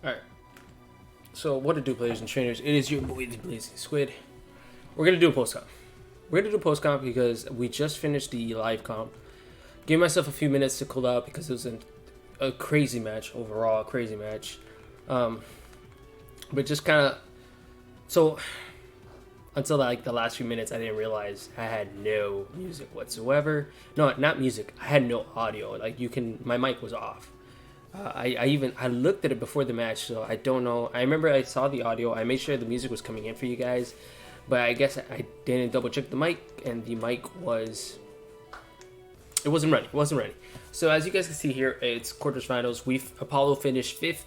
All right. So what to do, players and trainers? It is your boy, the Blazin Squid. We're gonna do a post comp. We're gonna do a post comp because we just finished the live comp. Gave myself a few minutes to cool out because it was a crazy match overall, a crazy match. But just kind of so until like the last few minutes, I didn't realize I had no music whatsoever. No, not music. I had no audio. Like my mic was off. I looked at it before the match, so I don't know. I remember I saw the audio. I made sure the music was coming in for you guys, but I guess I didn't double check the mic, and the mic it wasn't ready. It wasn't ready. So as you guys can see here, it's quarterfinals. Apollo finished 5th,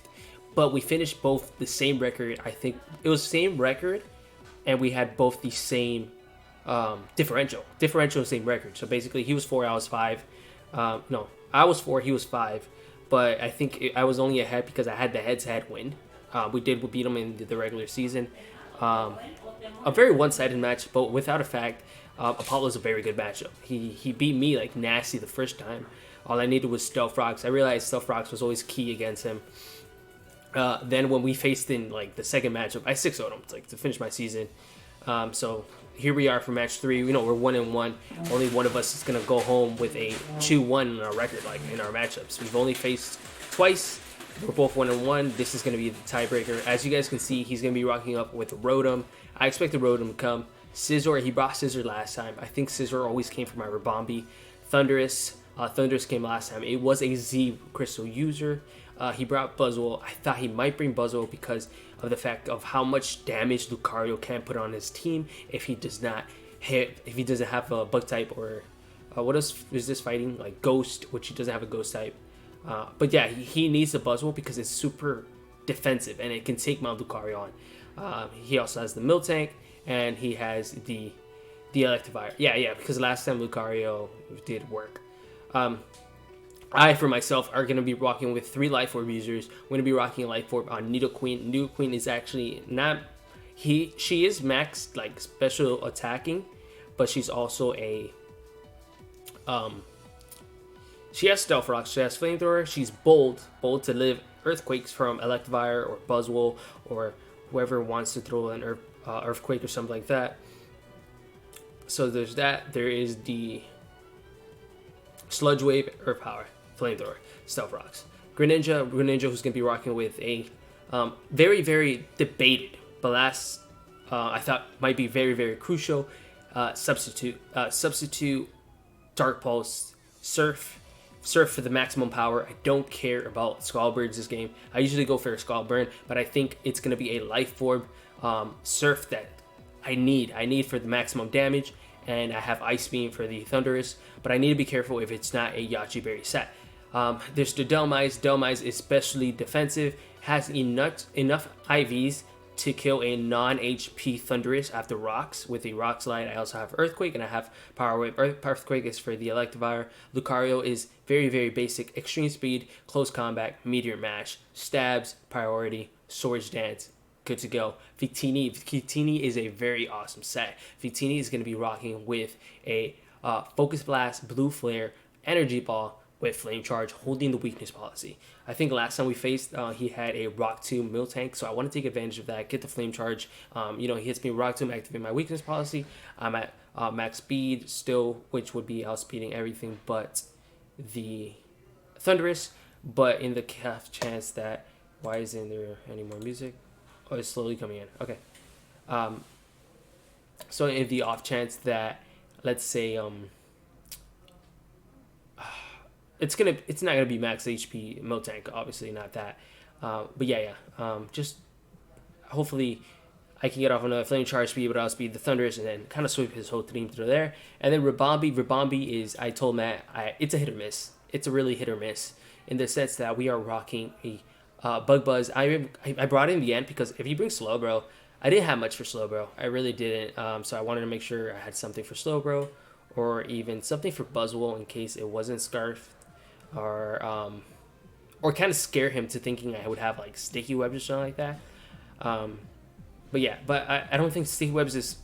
but we finished both the same record. I think it was the same record, and we had both the same differential same record. So basically, he was 4, I was 5. No, I was 4, he was 5. But I think I was only ahead because I had the head-to-head win. We beat him in the regular season. A very one-sided match, but without a fact, Apollo's a very good matchup. He beat me like nasty the first time. All I needed was Stealth Rocks. I realized Stealth Rocks was always key against him. Then when we faced in like the second matchup, I 6-0'd him to finish my season. So here we are for match 3. You know, we're 1-1. Only one of us is gonna go home with a 2-1 in our record, like in our matchups. We've only faced twice. We're both 1-1. This is gonna be the tiebreaker. As you guys can see, he's gonna be rocking up with Rotom. I expect the Rotom to come. Scizor, he brought Scizor last time. I think Scizor always came from my Rabombi. Thundurus came last time. It was a Z Crystal user. He brought BUZZWOLE. I thought he might bring BUZZWOLE because of the fact of how much damage Lucario can put on his team if he doesn't have a bug type or what else is this fighting, like Ghost, which he doesn't have a Ghost type. But yeah, he needs the BUZZWOLE because it's super defensive and it can take Mount Lucario on. He also has the Miltank and he has the Electivire. Yeah, because last time Lucario did work. I, for myself, are going to be rocking with 3 Life Orb users. I'm going to be rocking a Life Orb on Nidoqueen. Nidoqueen is actually not... She is maxed, like, special attacking, but she's also a... She has Stealth Rock, she has Flamethrower, she's bold to live Earthquakes from Electivire or BUZZWOLE or whoever wants to throw an Earthquake or something like that. So there's that. There is the Sludge Wave, Earth Power, Flamethrower, Stealth Rocks. Greninja who's going to be rocking with a very, very debated, but last I thought might be very, very crucial substitute Dark Pulse, Surf for the maximum power. I don't care about Scald Burns this game. I usually go for a Scald Burn, but I think it's going to be a Life Orb Surf that I need for the maximum damage. And I have Ice Beam for the Thundurus, but I need to be careful if it's not a Yachi Berry set. There's the Delmise. Delmise is especially defensive, has enough IVs to kill a non-HP Thundurus after Rocks with a Rock Slide. I also have Earthquake, and I have Power Wave. Earthquake is for the Electivire. Lucario is very, very basic. Extreme Speed, Close Combat, Meteor Mash, Stabs, Priority, Swords Dance. Good to go. Victini is a very awesome set. Victini is going to be rocking with a Focus Blast, Blue Flare, Energy Ball with Flame Charge, holding the weakness policy. I think last time we faced, he had a Rock Tomb Miltank, so I want to take advantage of that, get the Flame Charge. He hits me Rock Tomb, activate my weakness policy. I'm at max speed still, which would be outspeeding everything but the Thundurus. But in the chance that, why isn't there any more music? Oh, it's slowly coming in. Okay. So in the off chance that, let's say, it's not gonna be max HP Miltank, obviously not that. But yeah. Just hopefully I can get off another Flame Charge speed, but I'll speed the Thundurus and then kind of sweep his whole team through there. And then Rabombi is, I told Matt, it's a hit or miss. It's a really hit or miss in the sense that we are rocking a Bug Buzz. I brought in the end because if you bring Slowbro, I didn't have much for Slowbro. I really didn't. So I wanted to make sure I had something for Slowbro or even something for BUZZWOLE in case it wasn't Scarf or kind of scare him to thinking I would have like Sticky Webs or something like that. But yeah, I don't think Sticky Webs is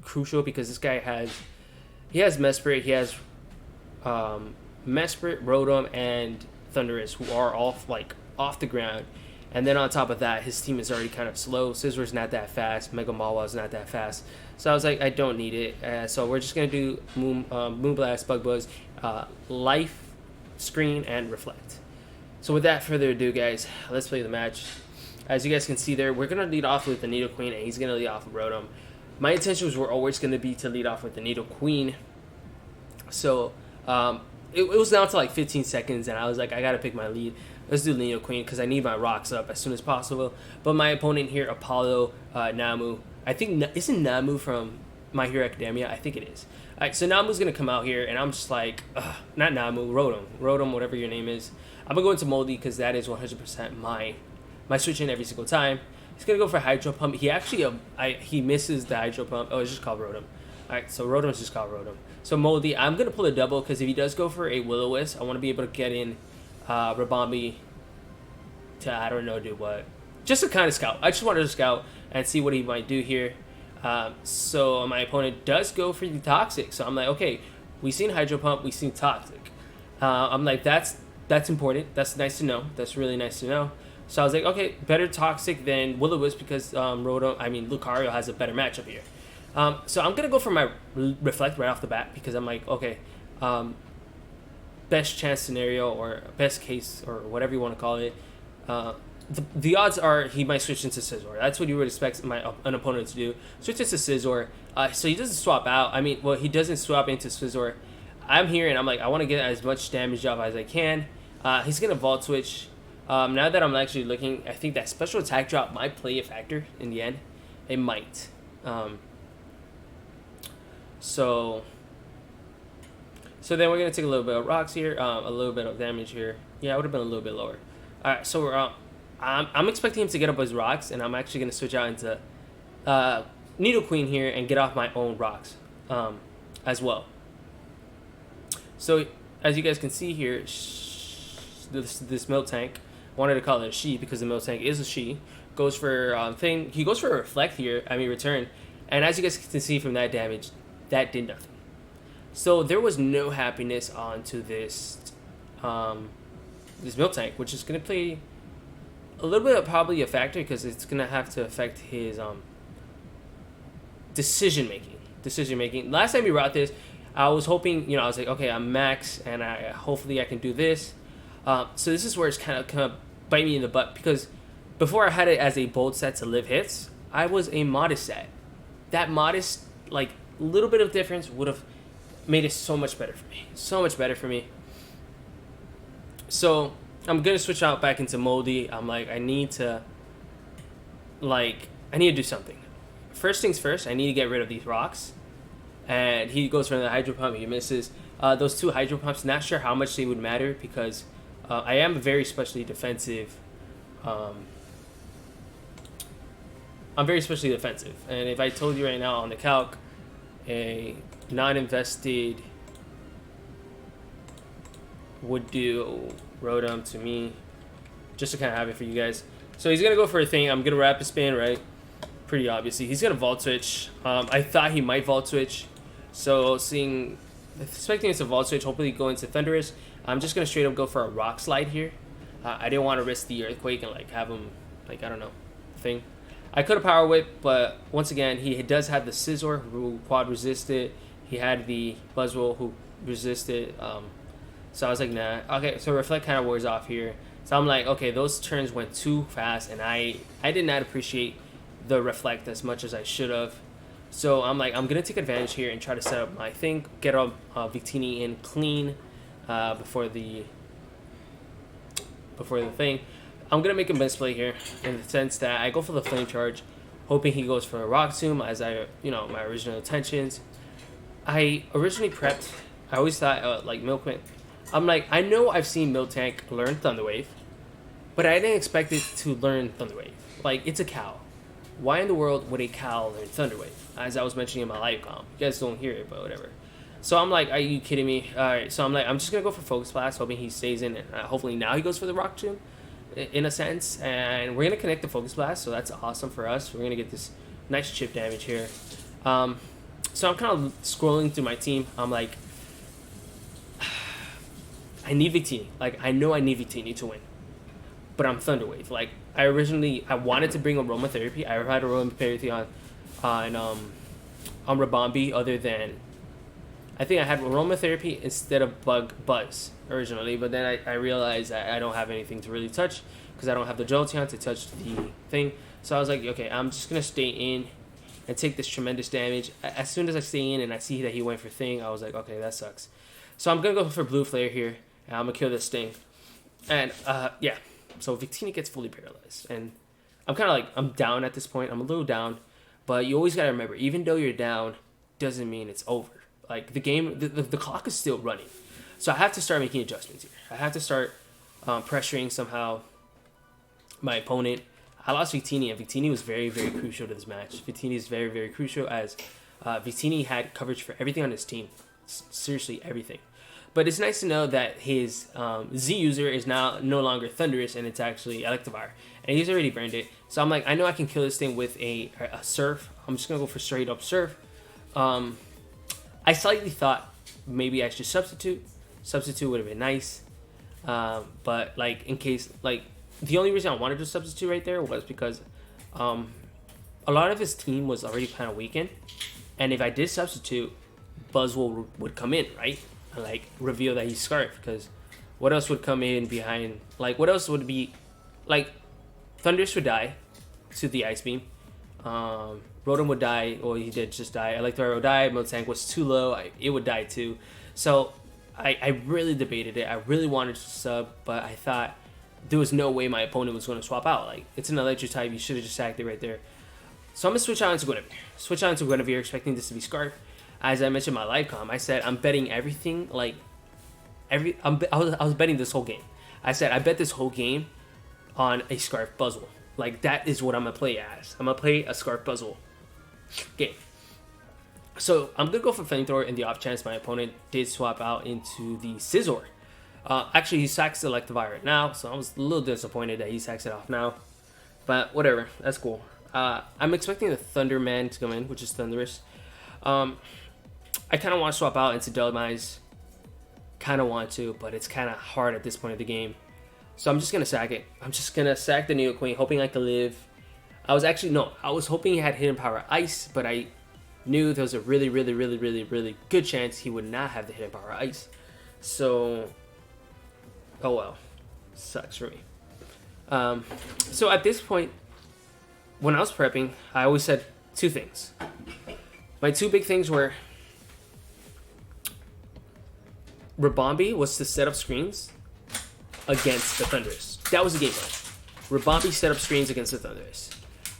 crucial because this guy has Mesprit, he has Mesprit, Rotom, and Thundurus who are all like off the ground And then on top of that, his team is already kind of slow. Scissor's not that fast. Mega Mawa's not that fast. So I was like, I don't need it. So we're just going to do Moonblast, Bug Buzz, Life, Screen, and Reflect. So without further ado, guys, let's play the match. As you guys can see there, we're going to lead off with the Nidoqueen, and he's going to lead off with Rotom. My intentions were always going to be to lead off with the Nidoqueen. So it was down to like 15 seconds, and I was like, I got to pick my lead. Let's do Nidoqueen because I need my rocks up as soon as possible. But my opponent here, Apollo Namu. I think, isn't Namu from My Hero Academia? I think it is. All right, so Namu's going to come out here, and I'm just like, not Namu, Rotom. Rotom, whatever your name is. I'm going to go into Moldy because that is 100% my switch in every single time. He's going to go for Hydro Pump. He actually, he misses the Hydro Pump. Oh, it's just called Rotom. All right, so Rotom's just called Rotom. So Moldy, I'm going to pull a double because if he does go for a Will-O-Wisp, I want to be able to get in Rabambi to, I don't know, do what. Just to kind of scout. I just wanted to scout and see what he might do here. So my opponent does go for the Toxic. So I'm like, okay, we've seen Hydro Pump, we've seen Toxic. I'm like, that's important. That's nice to know. That's really nice to know. So I was like, okay, better Toxic than Will-O-Wisp because Lucario has a better matchup here. So I'm going to go for my Reflect right off the bat because I'm like, okay, best chance scenario or best case or whatever you want to call it. The odds are he might switch into Scizor. That's what you would expect an opponent to do. Switch into Scizor. So he doesn't swap out. I mean, well, he doesn't swap into Scizor. I'm here and I'm like, I want to get as much damage off as I can. He's going to Volt Switch. Now that I'm actually looking, I think that special attack drop might play a factor in the end. It might. So then we're going to take a little bit of rocks here, a little bit of damage here. Yeah, it would have been a little bit lower. All right, so we're I'm expecting him to get up his rocks, and I'm actually going to switch out into Nidoqueen here and get off my own rocks as well. So as you guys can see here, this Miltank, I wanted to call it a she because the Miltank is a she, goes for he goes for a Reflect here, return, and as you guys can see from that damage, that did nothing. So there was no happiness onto this Miltank, which is going to play a little bit of probably a factor because it's going to have to affect his decision making. Last time we wrote this, I was hoping, I was like, okay, I'm max, and hopefully I can do this. So this is where it's kind of bite me in the butt because before I had it as a bold set to live hits, I was a modest set. That modest, like, little bit of difference would have made it so much better for me. So I'm gonna switch out back into Moldy. I'm like, I need to do something. First things first, I need to get rid of these rocks. And he goes for the Hydro Pump. He misses. Those two Hydro Pumps, not sure how much they would matter because I am very specially defensive. I'm very specially defensive. And if I told you right now on the calc, a non-invested would do Rotom to me, just to kind of have it for you guys. So he's going to go for a thing. I'm going to Rapid Spin, right? Pretty obviously. He's going to Volt Switch. I thought he might Volt Switch. So expecting it's a Volt Switch, hopefully go into Thunderous. I'm just going to straight up go for a Rock Slide here. I didn't want to risk the Earthquake and have him, I don't know, thing. I could have Power Whip, but once again, he does have the Scizor who quad resisted. He had the BUZZWOLE who resisted. So I was like, nah. Okay, so Reflect kind of wears off here. So I'm like, okay, those turns went too fast, and I did not appreciate the Reflect as much as I should have. So I'm like, I'm going to take advantage here and try to set up my thing, get up Victini in clean before the thing. I'm going to make a misplay here in the sense that I go for the Flame Charge, hoping he goes for a Rock Tomb as my original intentions. I originally prepped, I always thought Milkman. I'm like, I know I've seen Miltank learn Thunder Wave, but I didn't expect it to learn Thunder Wave. It's a cow. Why in the world would a cow learn Thunder Wave? As I was mentioning in my live comp. You guys don't hear it, but whatever. So I'm like, are you kidding me? Alright, so I'm like, I'm just going to go for Focus Blast, hoping he stays in. Hopefully now he goes for the Rock Tomb, in a sense. And we're going to connect the Focus Blast, so that's awesome for us. We're going to get this nice chip damage here. So I'm kind of scrolling through my team. I'm like, I need Victini. I know I need Victini to win. but I'm Thunderwave. Like I wanted to bring aromatherapy. I had aromatherapy on Rabombi, other than I think I had aromatherapy instead of Buzz originally, but then I realized that I don't have anything to really touch because I don't have the Jolteon to touch the thing. So I was like, okay, I'm just gonna stay in and take this tremendous damage. As soon as I stay in and I see that he went for thing, I was like, okay, that sucks. So I'm gonna go for Blue Flare here, and I'm gonna kill this thing. And yeah, so Victini gets fully paralyzed, and I'm kind of like, I'm down at this point. I'm a little down, but you always gotta remember, even though you're down, doesn't mean it's over. Like the game, the clock is still running, so I have to start making adjustments here. I have to start pressuring somehow my opponent. I lost Victini, and Victini was very, very crucial to this match. Victini is very, very crucial, as Victini had coverage for everything on his team. Seriously, everything. But it's nice to know that his Z user is now no longer Thunderous, and it's actually Electivire. And he's already burned it. So I'm like, I know I can kill this thing with a Surf. I'm just going to go for straight up Surf. I slightly thought maybe I should substitute. Substitute would have been nice. But like, in case, like, the only reason I wanted to substitute right there was because a lot of his team was already kind of weakened. And if I did substitute, BUZZWOLE would come in, right? And, like, reveal that he's Scarf. Because what else would come in behind? Like, what else would be... Like, Thundurus would die to the Ice Beam. Rotom would die. Or he did just die. Electivire would die. Miltank was too low. It would die too. So, I really debated it. I really wanted to sub. But I thought there was no way my opponent was going to swap out. Like, it's an electric type. You should have just acted right there. So I'm going to switch on to Guinevere. Switch on to Guinevere, expecting this to be Scarf. As I mentioned in my live com, I said I'm betting everything. Like, I was betting this whole game. I said I bet this whole game on a Scarf BUZZWOLE. Like, that is what I'm going to play as. I'm going to play a Scarf BUZZWOLE game. So I'm going to go for Flamethrower in the off chance my opponent did swap out into the Scizor. Actually, he sacks the Electivire now, so I was a little disappointed that he sacks it off now. But whatever, that's cool. I'm expecting the Thunderman to come in, which is Thunderous. I kind of want to swap out into Dolomize. Kind of want to, but it's kind of hard at this point of the game. So I'm just going to sack it. I'm just going to sack the Nidoqueen, hoping I could live. I was hoping he had Hidden Power Ice, but I knew there was a really, really, really, really, really good chance he would not have the Hidden Power Ice. So, oh well. Sucks for me. So at this point, when I was prepping, I always said two things. My two big things were Rabombi was to set up screens against the Thundurus. That was the game plan. Rabombi set up screens against the Thundurus.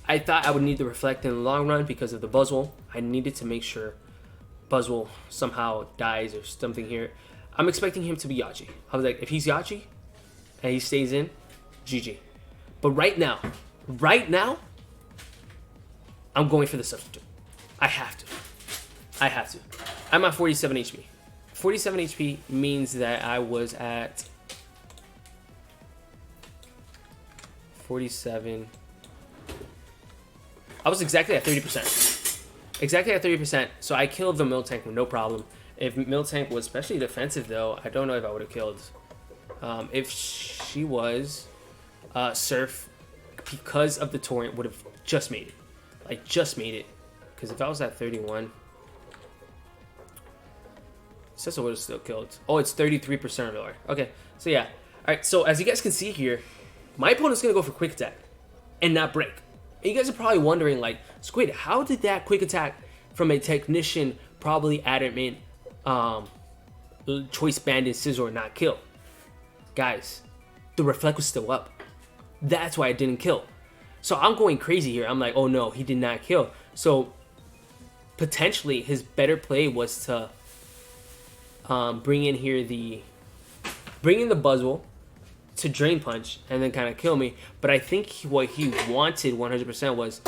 I thought I would need to reflect in the long run because of the BUZZWOLE. I needed to make sure BUZZWOLE somehow dies or something here. I'm expecting him to be Yachi. I was like, if he's Yachi and he stays in, GG. But right now, I'm going for the substitute. I have to. I'm at 47 HP. 47 HP means that I was at 47. I was exactly at 30%. Exactly at 30%. So I killed the Miltank with no problem. If Miltank was especially defensive, though, I don't know if I would have killed. If she was Surf, because of the Torrent, would have just made it. Like, just made it. Because if I was at 31... Cecil would have still killed. Oh, it's 33% of lore. Okay, so yeah. Alright, so as you guys can see here, my opponent's going to go for Quick Attack and not Break. And you guys are probably wondering, like, Squid, how did that Quick Attack from a Technician, probably Adamant, Choice Bandit Scizor not kill? Guys, the Reflect was still up. That's why it didn't kill. So I'm going crazy here. I'm like, oh no, he did not kill. So potentially his better play was to bring in the BUZZWOLE to Drain Punch and then kind of kill me. But I think what he wanted 100% was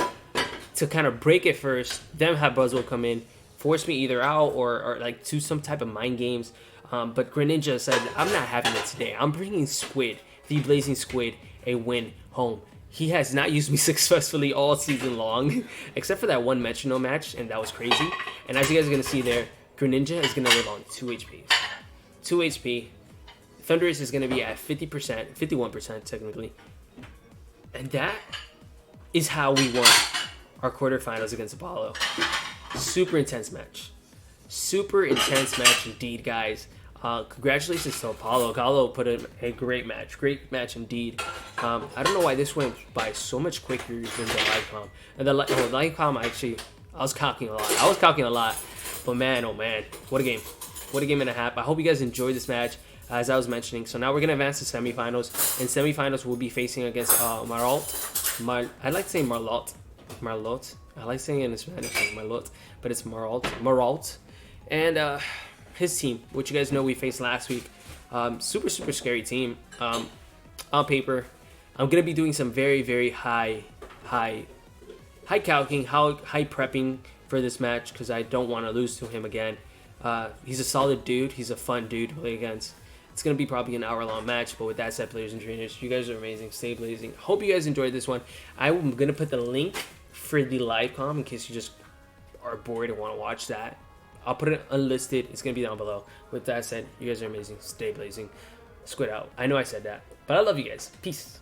to kind of break it first, then have BUZZWOLE come in, force me either out or like do some type of mind games. But Greninja said, I'm not having it today. I'm bringing Squid, the Blazin Squid, a win home. He has not used me successfully all season long, except for that one Metronome match, and that was crazy. And as you guys are going to see there, Greninja is going to live on 2 HP. 2 HP. Thundurus is going to be at 50%, 51% technically. And that is how we won our quarterfinals against Apollo. Super intense match. Super intense match indeed, guys. Congratulations to Apollo. Apollo put in a great match. Great match indeed. I don't know why this went by so much quicker than the live com. And the live com, actually, I was cocking a lot. But man, oh man, what a game. What a game and a half. I hope you guys enjoyed this match, as I was mentioning. So now we're going to advance to semifinals. In semifinals, we'll be facing against Maralt. I like saying Marlot. Marlot. I like saying it in Spanish, Marlot. But it's Maralt. And his team, which you guys know we faced last week. Super scary team. On paper, I'm going to be doing some very high calcing, high prepping for this match, because I don't want to lose to him again. He's a solid dude. He's a fun dude to play against. It's going to be probably an hour-long match, but with that said, players and trainers, you guys are amazing. Stay blazing. Hope you guys enjoyed this one. I'm going to put the link for the live com in case you just are bored and want to watch that. I'll put it unlisted. It's going to be down below. With that said, you guys are amazing. Stay blazing. Squid out. I know I said that, but I love you guys. Peace.